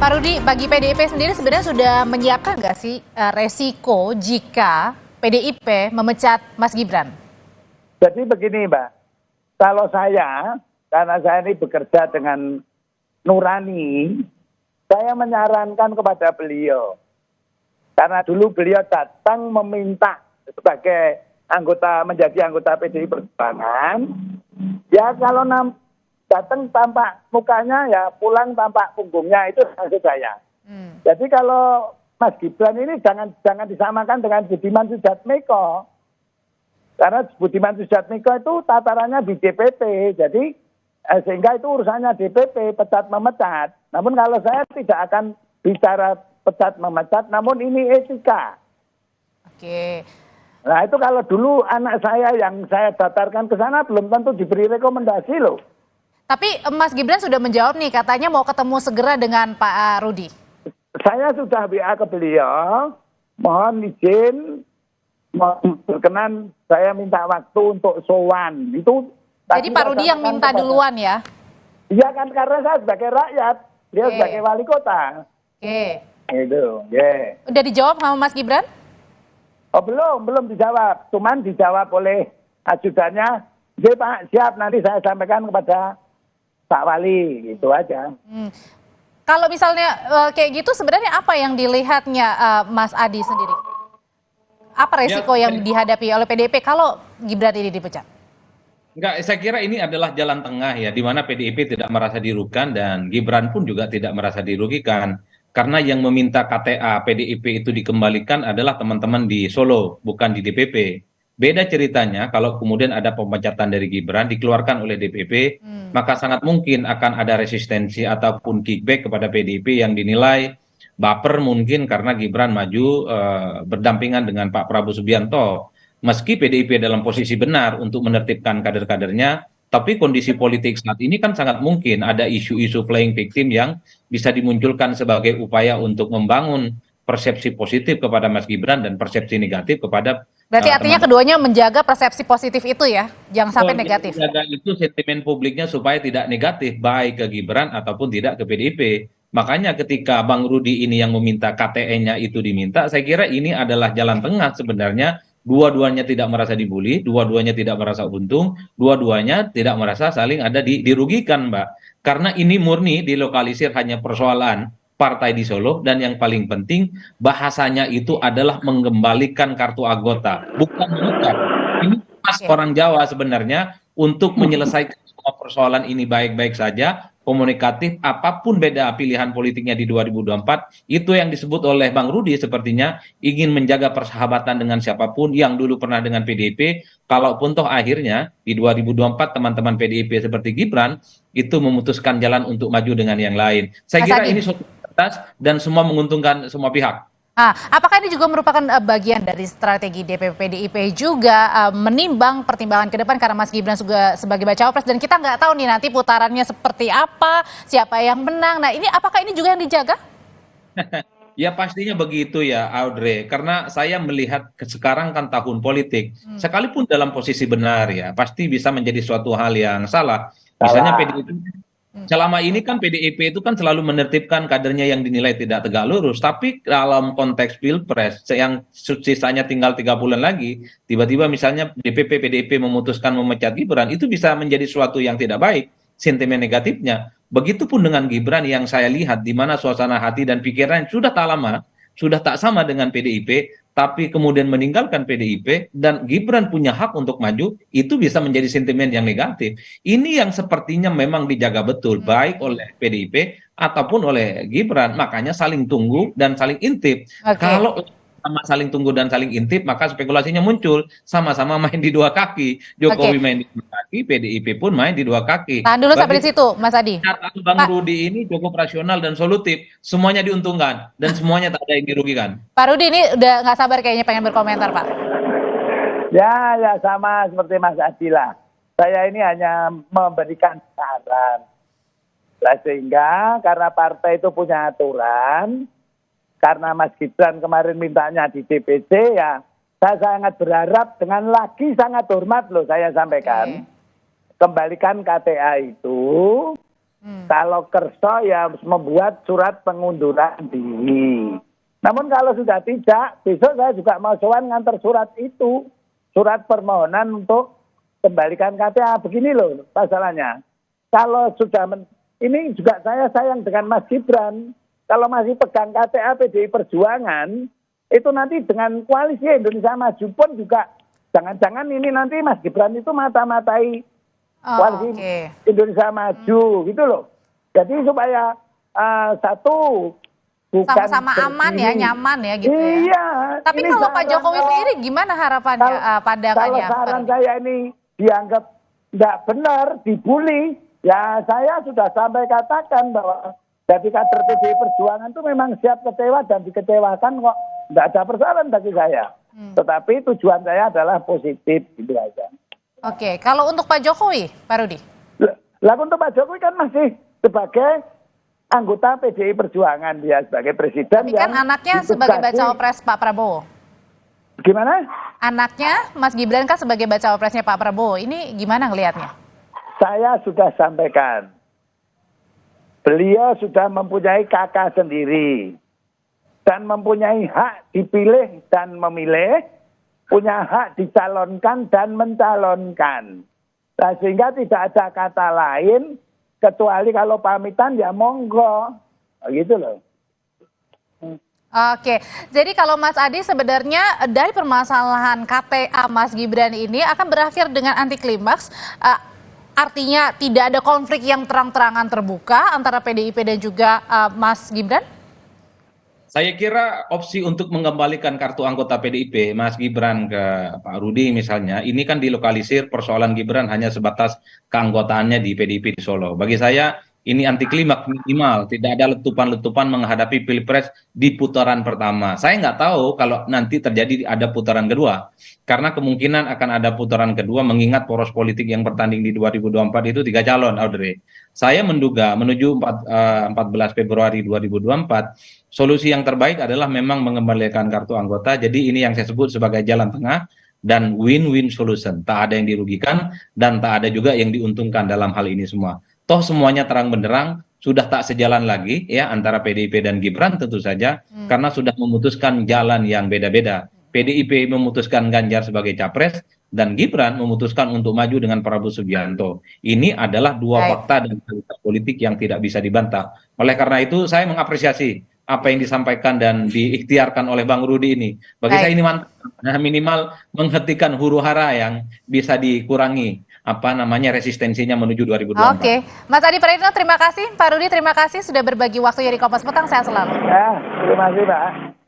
Pak Rudi, bagi PDIP sendiri sebenarnya sudah menyiapkan nggak sih resiko jika PDIP memecat Mas Gibran? Jadi begini Mbak, kalau saya, karena saya ini bekerja dengan nurani, saya menyarankan kepada beliau. Karena dulu beliau datang meminta sebagai menjadi anggota PDI Perjuangan, ya kalau datang tampak mukanya ya pulang tampak punggungnya, itu maksud saya. Jadi kalau Mas Gibran ini jangan disamakan dengan Budiman Sujatmiko. Karena Budiman Sujatmiko itu tatarannya di DPP, jadi sehingga itu urusannya DPP, pecat memecat. Namun kalau saya tidak akan bicara pecat memecat, namun ini etika. Oke. Nah itu kalau dulu anak saya yang saya daftarkan ke sana belum tentu diberi rekomendasi loh. Tapi Mas Gibran sudah menjawab nih, katanya mau ketemu segera dengan Pak Rudi. Saya sudah WA ke beliau, mohon izin, berkenan saya minta waktu untuk sowan. Itu jadi Pak Rudi yang minta duluan ya? Iya kan, karena saya sebagai rakyat, dia sebagai wali kota. Oke. Itu, yeah. Udah dijawab sama Mas Gibran? Oh belum dijawab. Cuman dijawab oleh ajudannya, "Oke Pak, siap, nanti saya sampaikan kepada Pak Wali," gitu aja. Kalau misalnya kayak gitu sebenarnya apa yang dilihatnya Mas Adi sendiri? Apa resiko yang dihadapi oleh PDIP kalau Gibran ini dipecat? Enggak, saya kira ini adalah jalan tengah ya, di mana PDIP tidak merasa dirugikan dan Gibran pun juga tidak merasa dirugikan. Karena yang meminta KTA PDIP itu dikembalikan adalah teman-teman di Solo, bukan di DPP. Beda ceritanya kalau kemudian ada pemecatan dari Gibran dikeluarkan oleh DPP, maka sangat mungkin akan ada resistensi ataupun kickback kepada PDIP yang dinilai baper mungkin karena Gibran maju berdampingan dengan Pak Prabowo Subianto. Meski PDIP dalam posisi benar untuk menertibkan kader-kadernya, tapi kondisi politik saat ini kan sangat mungkin ada isu-isu playing victim yang bisa dimunculkan sebagai upaya untuk membangun persepsi positif kepada Mas Gibran dan persepsi negatif kepada berarti artinya keduanya menjaga persepsi positif itu ya, jangan sampai negatif. Menjaga itu sentimen publiknya supaya tidak negatif baik ke Gibran ataupun tidak ke PDIP. Makanya ketika Bang Rudi ini yang meminta KTE-nya itu diminta, saya kira ini adalah jalan tengah sebenarnya. Dua-duanya tidak merasa dibully, dua-duanya tidak merasa untung, dua-duanya tidak merasa saling ada dirugikan, Mbak. Karena ini murni dilokalisir hanya persoalan partai di Solo, dan yang paling penting bahasanya itu adalah mengembalikan kartu anggota, bukan menukar. Ini pas orang Jawa sebenarnya untuk menyelesaikan semua persoalan ini baik-baik saja, komunikatif, apapun beda pilihan politiknya di 2024, itu yang disebut oleh Bang Rudi sepertinya ingin menjaga persahabatan dengan siapapun yang dulu pernah dengan PDIP, kalaupun toh akhirnya di 2024 teman-teman PDIP seperti Gibran itu memutuskan jalan untuk maju dengan yang lain. Saya kira ini suatu atas dan semua menguntungkan semua pihak. Apakah ini juga merupakan bagian dari strategi DPP PDIP juga menimbang pertimbangan ke depan karena Mas Gibran juga sebagai bacawa pres dan kita nggak tahu nih nanti putarannya seperti apa, siapa yang menang. Nah ini apakah ini juga yang dijaga? Ya pastinya begitu ya Audrey, karena saya melihat sekarang kan tahun politik, sekalipun dalam posisi benar ya, pasti bisa menjadi suatu hal yang salah. Misalnya PDIP, selama ini kan PDIP itu kan selalu menertibkan kadernya yang dinilai tidak tegak lurus, tapi dalam konteks pilpres yang sisanya tinggal 3 bulan lagi, tiba-tiba misalnya DPP PDIP memutuskan memecat Gibran, itu bisa menjadi suatu yang tidak baik, sentimen negatifnya. Begitupun dengan Gibran yang saya lihat di mana suasana hati dan pikiran sudah tak lama, sudah tak sama dengan PDIP, tapi kemudian meninggalkan PDIP dan Gibran punya hak untuk maju, itu bisa menjadi sentimen yang negatif. Ini yang sepertinya memang dijaga betul, baik oleh PDIP ataupun oleh Gibran. Makanya saling tunggu dan saling intip. Kalau sama saling tunggu dan saling intip, maka spekulasinya muncul. Sama-sama main di 2 kaki. Jokowi main di 2 kaki, PDIP pun main di 2 kaki. Tahan dulu sampai di situ, Mas Adi. Bang Rudi ini cukup rasional dan solutif. Semuanya diuntungkan dan semuanya tak ada yang dirugikan. Pak Rudi ini udah nggak sabar kayaknya pengen berkomentar, Pak. Ya sama seperti Mas Adi lah. Saya ini hanya memberikan saran. Sehingga karena partai itu punya aturan, karena Mas Gibran kemarin mintanya di DPC, ya saya sangat berharap dengan lagi sangat hormat loh saya sampaikan. Kembalikan KTA itu Kalau kerso ya membuat surat pengunduran diri. Namun kalau sudah tidak, besok saya juga mau sowan ngantar surat itu. Surat permohonan untuk kembalikan KTA. Begini loh masalahnya. Kalau sudah, ini juga saya sayang dengan Mas Gibran. Kalau masih pegang KTA PDI Perjuangan, itu nanti dengan koalisi Indonesia Maju pun juga, jangan-jangan ini nanti Mas Gibran itu mata-matai koalisi Indonesia Maju gitu loh. Jadi supaya satu bukan sama-sama aman ya, nyaman ya gitu ya. Iya. Tapi kalau Pak Jokowi sendiri gimana harapannya, pandangannya? Kalau saran saya ini dianggap tidak benar, dibully, ya saya sudah sampai katakan bahwa jadi kader PDI Perjuangan itu memang siap kecewa dan dikecewakan kok. Tidak ada persoalan bagi saya. Tetapi tujuan saya adalah positif gitu aja. Oke, kalau untuk Pak Jokowi, Pak Rudi? Lah untuk Pak Jokowi kan masih sebagai anggota PDI Perjuangan, dia sebagai presiden. Tapi kan anaknya sebagai bacawa pres Pak Prabowo. Gimana? Anaknya Mas Gibran kan sebagai bacawa presnya Pak Prabowo. Ini gimana ngelihatnya? Saya sudah sampaikan. Beliau sudah mempunyai kakak sendiri. Dan mempunyai hak dipilih dan memilih. Punya hak dicalonkan dan mencalonkan. Nah, sehingga tidak ada kata lain kecuali kalau pamitan ya monggo, gitu loh. Oke, jadi kalau Mas Adi sebenarnya dari permasalahan KTA Mas Gibran ini akan berakhir dengan anti klimaks, artinya tidak ada konflik yang terang-terangan terbuka antara PDIP dan juga Mas Gibran? Saya kira opsi untuk mengembalikan kartu anggota PDIP, Mas Gibran ke Pak Rudi misalnya, ini kan dilokalisir persoalan Gibran hanya sebatas keanggotaannya di PDIP di Solo. Bagi saya ini anti klimaks minimal, tidak ada letupan-letupan menghadapi Pilpres di putaran pertama. Saya nggak tahu kalau nanti terjadi ada putaran kedua, karena kemungkinan akan ada putaran kedua mengingat poros politik yang bertanding di 2024 itu 3 calon, Audrey. Saya menduga menuju 14 Februari 2024, solusi yang terbaik adalah memang mengembalikan kartu anggota. Jadi ini yang saya sebut sebagai jalan tengah dan win-win solution. Tak ada yang dirugikan dan tak ada juga yang diuntungkan dalam hal ini semua. Toh semuanya terang benderang, sudah tak sejalan lagi ya antara PDIP dan Gibran tentu saja, karena sudah memutuskan jalan yang beda-beda. PDIP memutuskan Ganjar sebagai capres dan Gibran memutuskan untuk maju dengan Prabowo Subianto. Ini adalah dua fakta dan realitas politik yang tidak bisa dibantah. Oleh karena itu saya mengapresiasi apa yang disampaikan dan diikhtiarkan oleh Bang Rudi ini. Bagi saya ini mantap. Nah, minimal menghentikan huru hara yang bisa dikurangi resistensinya menuju 2024. Oke, Mas Adi Praetno terima kasih, Pak Rudi terima kasih sudah berbagi waktunya di Kompas Petang. Sehat selalu. Ya, terima kasih Pak.